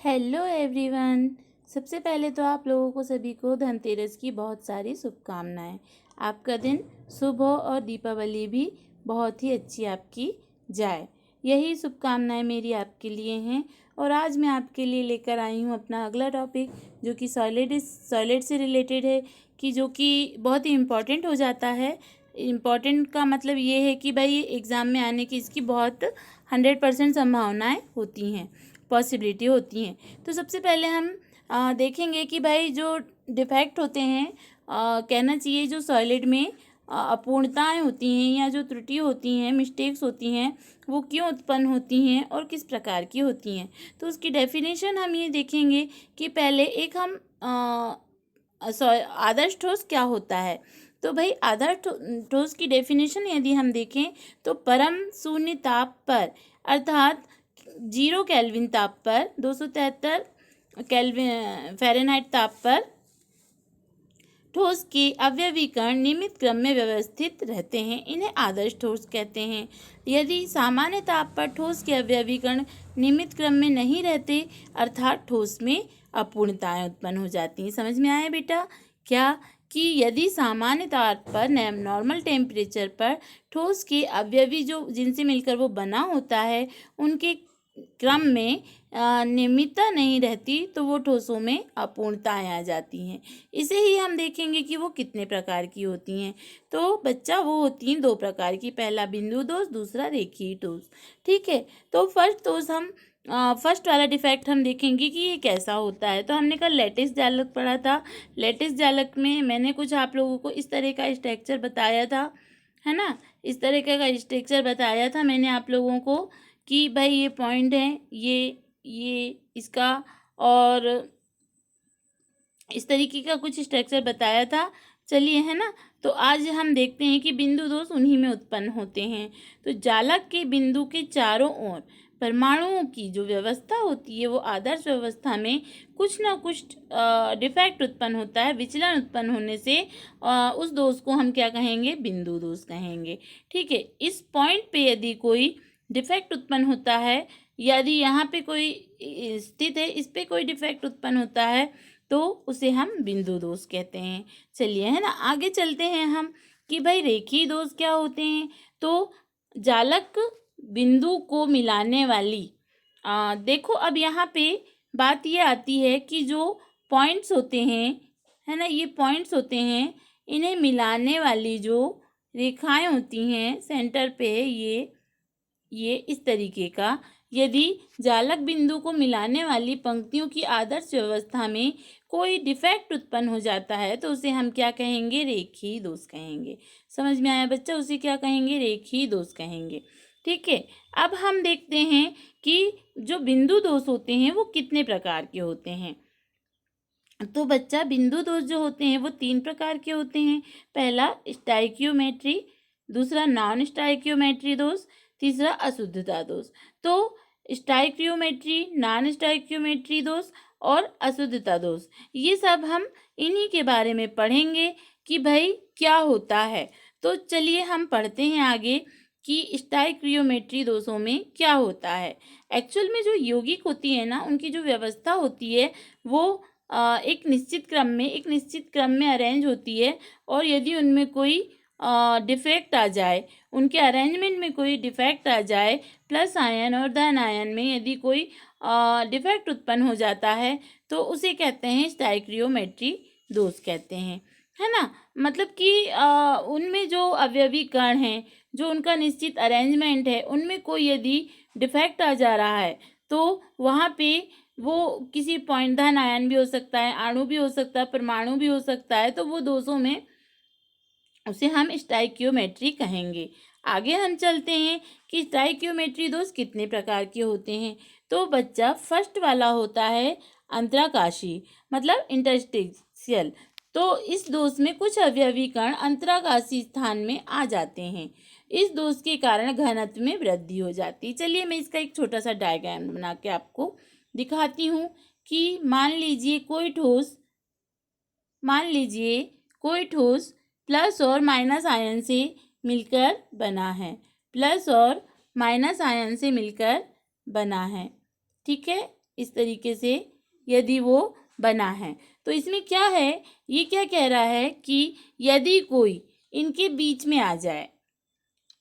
Hello everyone. सबसे पहले तो आप लोगों को सभी को धनतेरस की बहुत सारी शुभकामनाएं। आपका दिन शुभ हो और दीपावली भी बहुत ही अच्छी आपकी जाए, यही शुभकामनाएं मेरी आपके लिए हैं। और आज मैं आपके लिए लेकर आई हूं अपना अगला टॉपिक, जो कि सॉलिड से रिलेटेड है, कि जो कि बहुत ही इम्पॉर्टेंट हो जाता है। इम्पॉर्टेंट का मतलब ये है कि भाई एग्ज़ाम में आने की इसकी बहुत 100% संभावनाएं होती हैं, पॉसिबिलिटी होती हैं। तो सबसे पहले हम देखेंगे कि भाई जो डिफेक्ट होते हैं, कहना चाहिए जो सॉलिड में अपूर्णताएं होती हैं या जो त्रुटि होती हैं, मिस्टेक्स होती हैं, वो क्यों उत्पन्न होती हैं और किस प्रकार की होती हैं। तो उसकी डेफिनेशन हम ये देखेंगे कि पहले एक हम आदर्श ठोस क्या होता है। तो भाई आदर्श ठोस की डेफिनेशन यदि हम देखें तो परम शून्य ताप पर, अर्थात 0 केल्विन ताप पर, 273 केल्विन फ़ारेनहाइट ताप पर ठोस के अवयवीकरण नियमित क्रम में व्यवस्थित रहते हैं, इन्हें आदर्श ठोस कहते हैं। यदि सामान्य ताप पर ठोस के अवयवीकरण नियमित क्रम में नहीं रहते, अर्थात ठोस में अपूर्णताएं उत्पन्न हो जाती हैं। समझ में आया बेटा क्या? कि यदि सामान्य ताप पर नॉर्मल टेम्परेचर पर ठोस के अवयवी जो जिनसे मिलकर वो बना होता है, उनके क्रम में नियमितता नहीं रहती, तो वो ठोसों में अपूर्णताएं आ जाती हैं। इसे ही हम देखेंगे कि वो कितने प्रकार की होती हैं। तो बच्चा वो होती हैं 2 प्रकार की, पहला बिंदु दोष, दूसरा रेखीय दोष। ठीक है। तो फर्स्ट वाला डिफेक्ट हम देखेंगे कि ये कैसा होता है। तो हमने कल लैटिस जालक पढ़ा था। लैटिस जालक में मैंने कुछ आप लोगों को इस तरह का स्ट्रक्चर बताया था, है ना। इस तरह का स्ट्रक्चर बताया था मैंने आप लोगों को कि भाई ये पॉइंट है, ये इसका, और इस तरीके का कुछ स्ट्रक्चर बताया था। चलिए, है ना। तो आज हम देखते हैं कि बिंदु दोष उन्हीं में उत्पन्न होते हैं। तो जालक के बिंदु के चारों ओर परमाणुओं की जो व्यवस्था होती है, वो आदर्श व्यवस्था में कुछ ना कुछ डिफेक्ट उत्पन्न होता है। विचलन उत्पन्न होने से उस दोष को हम क्या कहेंगे? बिंदु दोष कहेंगे। ठीक है। इस पॉइंट पे यदि कोई डिफेक्ट उत्पन्न होता है, यदि यहाँ पे कोई स्थित है, इस पे कोई डिफेक्ट उत्पन्न होता है, तो उसे हम बिंदु दोष कहते हैं। चलिए, है ना, आगे चलते हैं हम कि भाई रेखीय दोष क्या होते हैं। तो जालक बिंदु को मिलाने वाली, देखो अब यहाँ पे बात ये आती है कि जो पॉइंट्स होते हैं, है ना, ये पॉइंट्स होते हैं, इन्हें मिलाने वाली जो रेखाएं होती हैं सेंटर पे, ये इस तरीके का, यदि जालक बिंदु को मिलाने वाली पंक्तियों की आदर्श व्यवस्था में कोई डिफेक्ट उत्पन्न हो जाता है, तो उसे हम क्या कहेंगे? रेखीय दोष कहेंगे। समझ में आया बच्चा? उसे क्या कहेंगे? रेखीय दोष कहेंगे। ठीक है। अब हम देखते हैं कि जो बिंदु दोष होते हैं वो कितने प्रकार के होते हैं। तो बच्चा बिंदु दोष जो होते हैं वो 3 प्रकार के होते हैं। पहला स्टाइकियोमेट्री, दूसरा नॉन स्टाइकियोमेट्री दोष, तीसरा अशुद्धता दोष। तो स्टाइकियोमेट्री, नॉन स्टाइकियोमेट्री दोष और अशुद्धता दोष, ये सब हम इन्हीं के बारे में पढ़ेंगे कि भाई क्या होता है। तो चलिए हम पढ़ते हैं आगे कि स्टाइकियोमेट्री दोषों में क्या होता है। एक्चुअल में जो यौगिक होती है ना, उनकी जो व्यवस्था होती है वो एक निश्चित क्रम में अरेंज होती है। और यदि उनमें कोई डिफेक्ट आ जाए, उनके अरेंजमेंट में कोई डिफेक्ट आ जाए, प्लस आयन और धन आयन में यदि कोई डिफेक्ट उत्पन्न हो जाता है, तो उसे कहते हैं स्टाइकियोमेट्री दोष कहते हैं, है ना। मतलब कि उनमें जो अवयवी कण हैं, जो उनका निश्चित अरेंजमेंट है, उनमें कोई यदि डिफेक्ट आ जा रहा है, तो वहाँ पे वो किसी पॉइंट, धन आयन भी हो सकता है, अणु भी हो सकता है, परमाणु भी हो सकता है, तो वो दोषों में उसे हम स्टाइकियोमेट्री कहेंगे। आगे हम चलते हैं कि स्टाइकियोमेट्री दोष कितने प्रकार के होते हैं। तो बच्चा फर्स्ट वाला होता है अंतराकाशी, मतलब इंटरस्टिशियल। तो इस दोष में कुछ अवयवी कण अंतराकाशी स्थान में आ जाते हैं। इस दोष के कारण घनत्व में वृद्धि हो जाती है। चलिए मैं इसका एक छोटा सा डायग्राम बना के आपको दिखाती हूँ कि मान लीजिए कोई ठोस प्लस और माइनस आयन से मिलकर बना है। ठीक है। इस तरीके से यदि वो बना है। तो इसमें क्या है, ये क्या कह रहा है कि यदि कोई इनके बीच में आ जाए,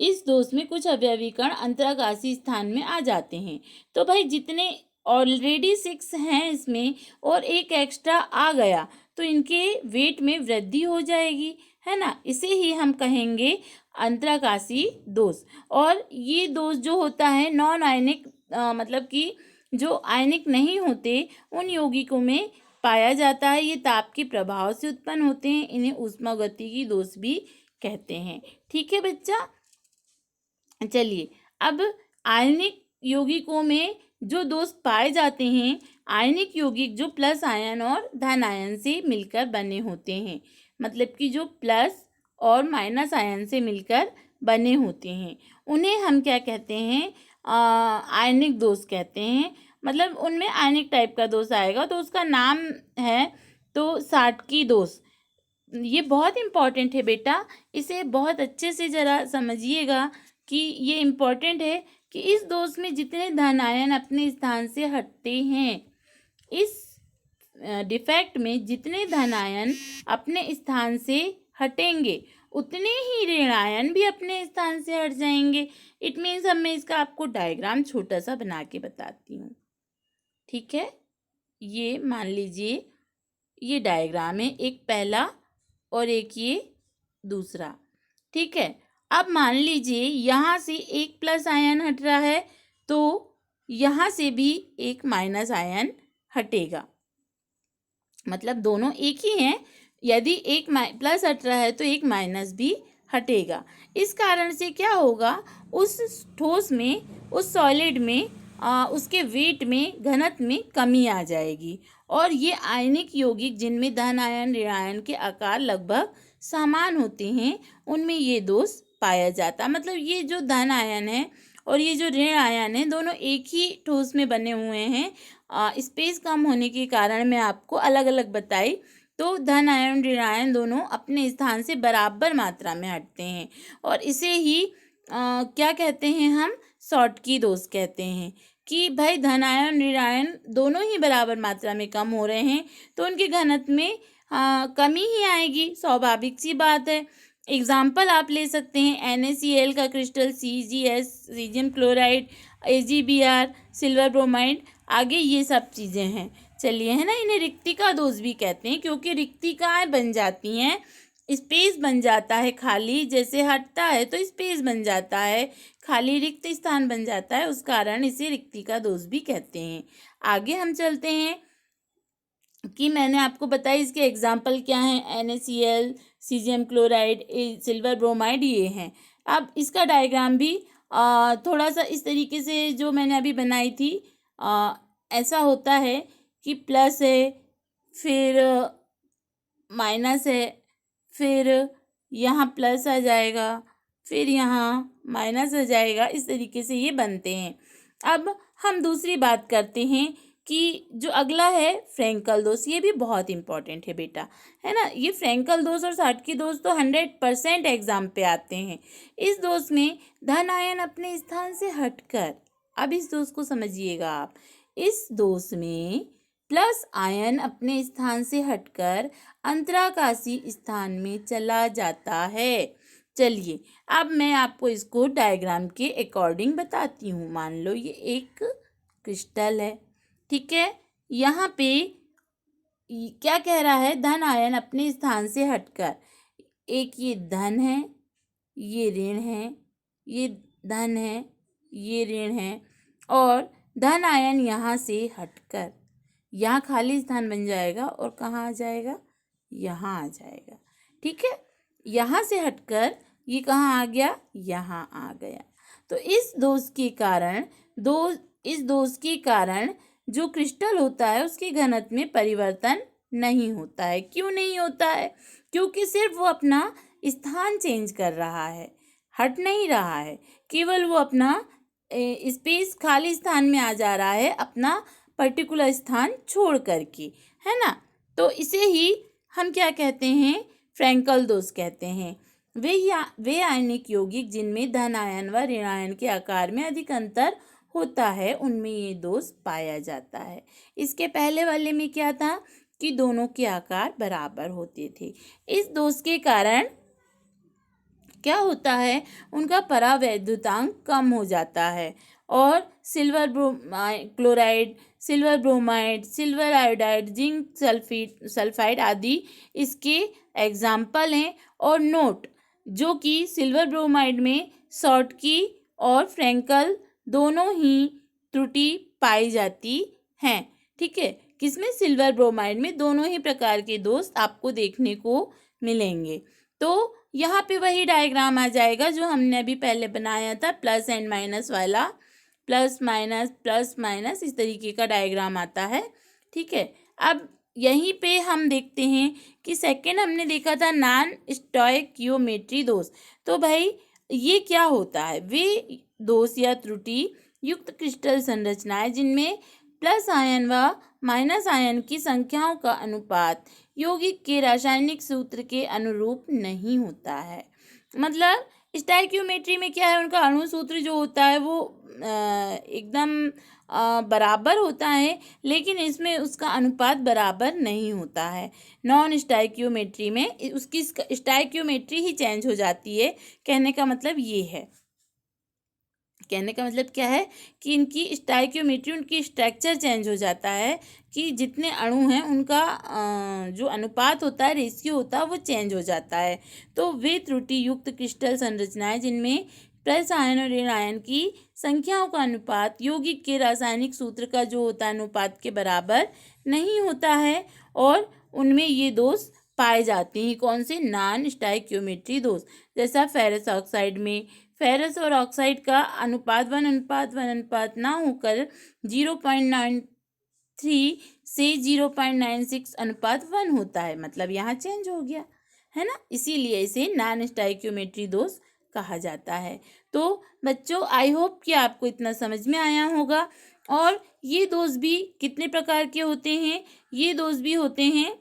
इस दोष में कुछ अवयवी कण अंतराकाशी स्थान में आ जाते हैं। तो भाई जितने ऑलरेडी 6 हैं इसमें और एक एक्स्ट्रा आ गया तो इनके वेट में वृद्धि हो जाएगी, है ना। इसे ही हम कहेंगे अंतराकाशी दोष। और ये दोष जो होता है नॉन आयनिक मतलब कि जो आयनिक नहीं होते उन यौगिकों में पाया जाता है। ये ताप के प्रभाव से उत्पन्न होते हैं। इन्हें ऊष्मागतिकी दोष भी कहते हैं। ठीक है बच्चा, चलिए अब आयनिक यौगिकों में जो दोष पाए जाते हैं, आयनिक यौगिक जो प्लस आयन और धन आयन से मिलकर बने होते हैं, मतलब कि जो प्लस और माइनस आयन से मिलकर बने होते हैं, उन्हें हम क्या कहते हैं, आयनिक दोष कहते हैं। मतलब उनमें आयनिक टाइप का दोष आएगा तो उसका नाम है तो साटकी दोष। ये बहुत इम्पॉर्टेंट है बेटा, इसे बहुत अच्छे से ज़रा समझिएगा कि ये इम्पॉर्टेंट है कि इस दोष में जितने धन आयन अपने स्थान से हटते हैं, इस डिफेक्ट में जितने धन आयन अपने स्थान से हटेंगे उतने ही ऋण आयन भी अपने स्थान से हट जाएंगे। इट मीन्स अब मैं इसका आपको डायग्राम छोटा सा बना के बताती हूँ। ठीक है, ये मान लीजिए ये डायग्राम है, एक पहला और एक ये दूसरा। ठीक है, अब मान लीजिए यहाँ से एक प्लस आयन हट रहा है तो यहाँ से भी एक माइनस आयन हटेगा, मतलब दोनों एक ही हैं। यदि एक प्लस हट रहा है तो एक माइनस भी हटेगा। इस कारण से क्या होगा, उस ठोस में, उस सॉलिड में उसके वेट में, घनत्व में कमी आ जाएगी। और ये आयनिक यौगिक जिनमें धन आयन ऋण आयन के आकार लगभग समान होते हैं उनमें ये दोष पाया जाता। मतलब ये जो धन आयन है और ये जो ऋण आयन है दोनों एक ही ठोस में बने हुए हैं। स्पेस कम होने के कारण मैं आपको अलग अलग बताई। तो धन आयन ऋण आयन दोनों अपने स्थान से बराबर मात्रा में हटते हैं और इसे ही क्या कहते हैं, हम शॉर्टकी दोष कहते हैं कि भाई धन आयन ऋण आयन दोनों ही बराबर मात्रा में कम हो रहे हैं तो उनके घनत्व में कमी ही आएगी, स्वाभाविक सी बात है। एग्जाम्पल आप ले सकते हैं NaCl का crystal, CgS caesium chloride, AgBr silver bromide, आगे ये सब चीज़ें हैं। चलिए, है ना, इन्हें रिक्तिका दोष भी कहते हैं क्योंकि रिक्तिकाएं बन जाती हैं, स्पेस बन जाता है खाली, जैसे हटता है तो स्पेस बन जाता है, खाली रिक्त स्थान बन जाता है, उस कारण इसे रिक्तिका दोष भी कहते हैं। आगे हम चलते हैं कि मैंने आपको बताया इसके एग्जाम्पल क्या हैं, NaCl, caesium chloride, silver bromide, ये हैं। अब इसका डायग्राम भी थोड़ा सा इस तरीके से जो मैंने अभी बनाई थी, ऐसा होता है कि प्लस है, फिर माइनस है, फिर यहाँ प्लस आ जाएगा, फिर यहाँ माइनस आ जाएगा, इस तरीके से ये बनते हैं। अब हम दूसरी बात करते हैं कि जो अगला है फ्रैंकल दोष, ये भी बहुत इंपॉर्टेंट है बेटा, है ना। ये फ्रैंकल दोष और शॉर्टकी दोष तो 100% एग्जाम पे आते हैं। इस दोष में धन आयन अपने स्थान से हटकर, अब इस दोष को समझिएगा आप, इस दोष में प्लस आयन अपने स्थान से हटकर अंतराकाशी स्थान में चला जाता है। चलिए, अब मैं आपको इसको डायग्राम के अकॉर्डिंग बताती हूँ। मान लो ये एक क्रिस्टल है, ठीक है, यहाँ पे क्या कह रहा है, धन आयन अपने स्थान से हटकर, एक ये धन है, ये ऋण है, ये धन है, ये ऋण है, और धन आयन यहाँ से हटकर यहाँ खाली स्थान बन जाएगा और कहाँ आ जाएगा, यहाँ आ जाएगा। ठीक है, यहाँ से हटकर ये कहाँ आ गया, यहाँ आ गया। तो इस दोष के कारण जो क्रिस्टल होता है उसके घनत्व में परिवर्तन नहीं होता है। क्यों नहीं होता है? क्योंकि सिर्फ वो अपना स्थान चेंज कर रहा है, हट नहीं रहा है, केवल वो अपना स्पेस, खाली स्थान में आ जा रहा है, अपना पर्टिकुलर स्थान छोड़ करके, है ना। तो इसे ही हम क्या कहते हैं, फ्रैंकल दोष कहते हैं। वे आयनिक यौगिक जिनमें धन आयन व ऋण आयन के आकार में अधिक अंतर होता है उनमें ये दोष पाया जाता है। इसके पहले वाले में क्या था कि दोनों के आकार बराबर होते थे। इस दोष के कारण क्या होता है, उनका परावैद्युतांक कम हो जाता है और silver chloride, silver bromide, silver iodide, zinc sulphide आदि इसके एग्जाम्पल हैं। और नोट, जो कि सिल्वर ब्रोमाइड में शॉर्टकी और फ्रैंकल दोनों ही त्रुटि पाई जाती हैं। ठीक है, किसमें? सिल्वर ब्रोमाइड में दोनों ही प्रकार के दोष आपको देखने को मिलेंगे। तो यहाँ पे वही डायग्राम आ जाएगा जो हमने अभी पहले बनाया था, प्लस एंड माइनस वाला, प्लस माइनस इस तरीके का डायग्राम आता है। ठीक है, अब यहीं पे हम देखते हैं कि सेकंड हमने देखा था नॉन स्टोइकियोमेट्री दोष। तो भाई ये क्या होता है? वे दोष या त्रुटि युक्त क्रिस्टल संरचनाएं जिनमें प्लस आयन व माइनस आयन की संख्याओं का अनुपात यौगिक के रासायनिक सूत्र के अनुरूप नहीं होता है। मतलब स्टोइकियोमेट्री में क्या है, उनका अणु सूत्र जो होता है वो एकदम बराबर होता है, लेकिन इसमें उसका अनुपात बराबर नहीं होता है। नॉन स्टोइकियोमेट्री में उसकी स्टोइकियोमेट्री ही चेंज हो जाती है। कहने का मतलब ये है, कहने का मतलब क्या है कि इनकी स्टोइकियोमेट्री, उनकी स्ट्रक्चर चेंज हो जाता है कि जितने अणु हैं उनका जो अनुपात होता है, रेशियो होता है, वो चेंज हो जाता है। तो वे त्रुटि युक्त क्रिस्टल संरचनाएं जिनमें प्लस आयन और ऋण आयन की संख्याओं का अनुपात यौगिक के रासायनिक सूत्र का जो होता है अनुपात के बराबर नहीं होता है, और उनमें ये दोष पाए जाते हैं। कौन से? नॉन स्टोइकियोमेट्री दोष। जैसा फेरस ऑक्साइड में फेरस और ऑक्साइड का अनुपात 1:1 ना होकर 0.93 से 0.96 अनुपात 1 होता है। मतलब यहाँ चेंज हो गया है ना, इसीलिए इसे नॉन स्टोइकियोमेट्री दोष कहा जाता है। तो बच्चों, आई होप कि आपको इतना समझ में आया होगा। और ये दोष भी कितने प्रकार के होते हैं? ये दोष भी होते हैं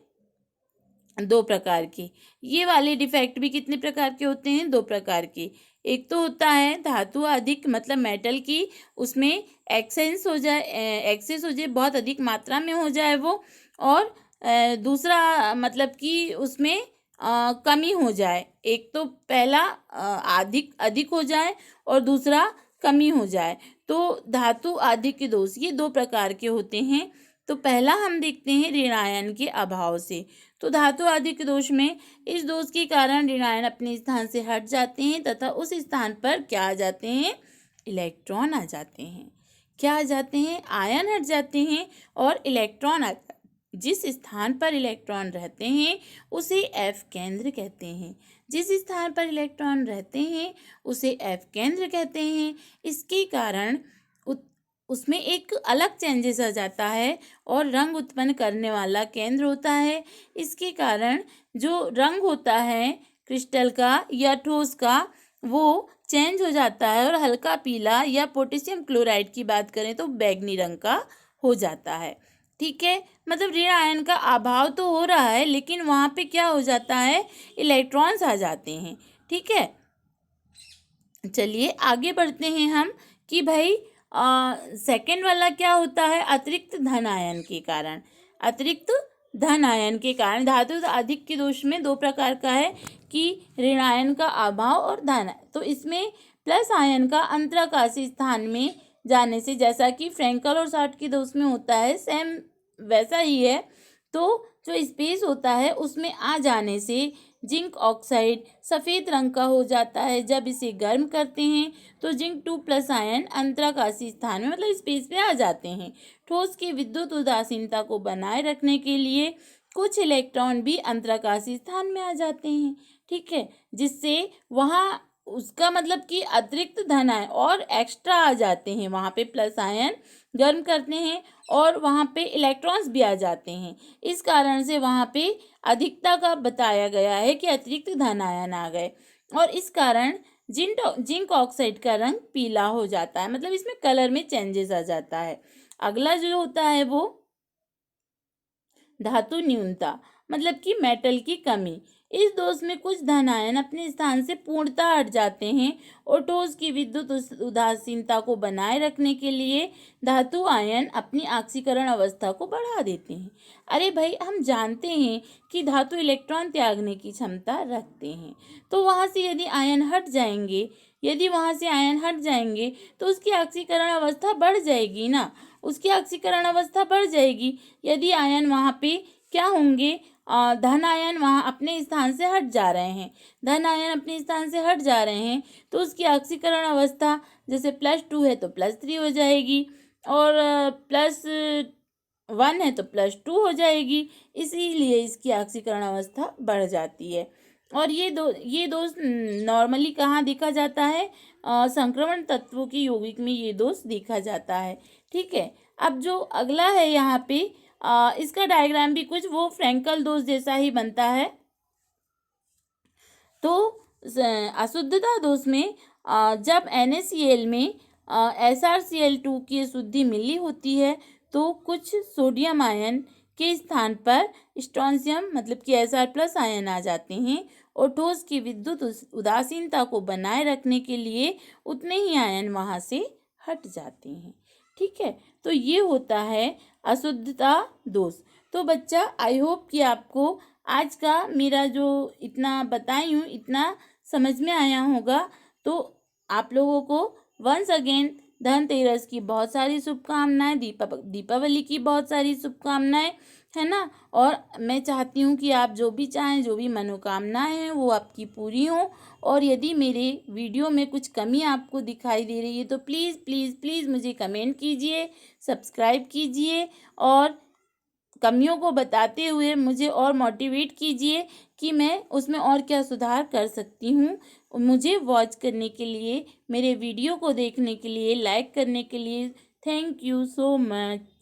2 प्रकार के। ये वाले डिफेक्ट भी कितने प्रकार के होते हैं? 2 प्रकार के। एक तो होता है धातु अधिक, मतलब मेटल की उसमें एक्सेस हो जाए, बहुत अधिक मात्रा में हो जाए वो, और दूसरा मतलब कि उसमें कमी हो जाए। एक तो पहला अधिक हो जाए और दूसरा कमी हो जाए। तो धातु अधिक दोष ये 2 प्रकार के होते हैं। तो पहला हम देखते हैं ऋण आयन के अभाव से। तो धातु अधिक दोष में इस दोष के कारण ऋण आयन अपने स्थान से हट जाते हैं तथा उस स्थान पर क्या आ जाते हैं? इलेक्ट्रॉन आ जाते हैं। क्या आ जाते हैं? आयन हट जाते हैं और इलेक्ट्रॉन आ जाते हैं। जिस स्थान पर इलेक्ट्रॉन रहते हैं उसे एफ केंद्र कहते हैं। जिस स्थान पर इलेक्ट्रॉन रहते हैं उसे एफ केंद्र कहते हैं। इसके कारण उसमें एक अलग चेंजेस आ जाता है और रंग उत्पन्न करने वाला केंद्र होता है। इसके कारण जो रंग होता है क्रिस्टल का या ठोस का वो चेंज हो जाता है और हल्का पीला, या पोटेशियम क्लोराइड की बात करें तो बैंगनी रंग का हो जाता है। ठीक है, मतलब ऋण आयन का अभाव तो हो रहा है लेकिन वहाँ पे क्या हो जाता है? इलेक्ट्रॉन्स आ जाते हैं। ठीक है, चलिए आगे बढ़ते हैं हम कि भाई सेकंड वाला क्या होता है? अतिरिक्त धन आयन के कारण। अतिरिक्त धन आयन के कारण धातु अधिक के दोष में 2 प्रकार का है कि ऋण आयन का अभाव और धन। तो इसमें प्लस आयन का अंतराकाशी स्थान में जाने से, जैसा कि फ्रैंकल और शॉर्टकी दोष में होता है, सेम वैसा ही है। तो जो स्पेस होता है उसमें आ जाने से जिंक ऑक्साइड सफ़ेद रंग का हो जाता है। जब इसे गर्म करते हैं तो जिंक 2+ आयन अंतराकाशी स्थान में, मतलब स्पेस पे आ जाते हैं। ठोस की विद्युत उदासीनता को बनाए रखने के लिए कुछ इलेक्ट्रॉन भी अंतराकाशी स्थान में आ जाते हैं। ठीक है, जिससे वहाँ उसका मतलब कि अतिरिक्त धन आयन और एक्स्ट्रा आ जाते हैं। वहाँ पे प्लस आयन गर्म करते हैं और वहाँ पे इलेक्ट्रॉन्स भी आ जाते हैं। इस कारण से वहाँ पे अधिकता का बताया गया है कि अतिरिक्त धन आयन आ गए, और इस कारण जिंक ऑक्साइड का रंग पीला हो जाता है। मतलब इसमें कलर में चेंजेस आ जाता है। अगला जो होता है वो धातु न्यूनता, मतलब कि मेटल की कमी। इस दोष में कुछ धन आयन अपने स्थान से पूर्णतः हट जाते हैं और ठोस की विद्युत उदासीनता को बनाए रखने के लिए धातु आयन अपनी ऑक्सीकरण अवस्था को बढ़ा देते हैं। अरे भाई, हम जानते हैं कि धातु इलेक्ट्रॉन त्यागने की क्षमता रखते हैं, तो वहाँ से यदि आयन हट जाएंगे, तो उसकी ऑक्सीकरण अवस्था बढ़ जाएगी ना, उसकी ऑक्सीकरण अवस्था बढ़ जाएगी। यदि आयन वहाँ पे क्या होंगे, धन आयन वहाँ अपने स्थान से हट जा रहे हैं, तो उसकी ऑक्सीकरण अवस्था जैसे +2 है तो +3 हो जाएगी, और +1 है तो +2 हो जाएगी। इसीलिए इसकी ऑक्सीकरण अवस्था बढ़ जाती है। और ये दोष नॉर्मली कहाँ देखा जाता है, संक्रमण तत्वों की यौगिक में ये दोष देखा जाता है। ठीक है, अब जो अगला है यहाँ पे, इसका डायग्राम भी कुछ वो फ्रैंकल दोष जैसा ही बनता है। तो अशुद्धता दोष में जब NaCl में SrCl2 की अशुद्धि मिली होती है, तो कुछ सोडियम आयन के स्थान पर स्ट्रोंशियम मतलब कि Sr+ आयन आ जाते हैं और ठोस की विद्युत उदासीनता को बनाए रखने के लिए उतने ही आयन वहाँ से हट जाते हैं। ठीक है, तो ये होता है अशुद्धता दोष। तो बच्चा, आई होप कि आपको आज का मेरा जो इतना बताई हूँ इतना समझ में आया होगा। तो आप लोगों को वंस अगेन धनतेरस की बहुत सारी शुभकामनाएं, दीपावली की बहुत सारी शुभकामनाएं, है ना। और मैं चाहती हूँ कि आप जो भी चाहें, जो भी मनोकामनाएं हैं वो आपकी पूरी हों। और यदि मेरे वीडियो में कुछ कमी आपको दिखाई दे रही है तो प्लीज़ प्लीज़ प्लीज़ मुझे कमेंट कीजिए, सब्सक्राइब कीजिए और कमियों को बताते हुए मुझे और मोटिवेट कीजिए कि मैं उसमें और क्या सुधार कर सकती हूँ। मुझे वॉच करने के लिए, मेरे वीडियो को देखने के लिए, लाइक करने के लिए थैंक यू सो मच।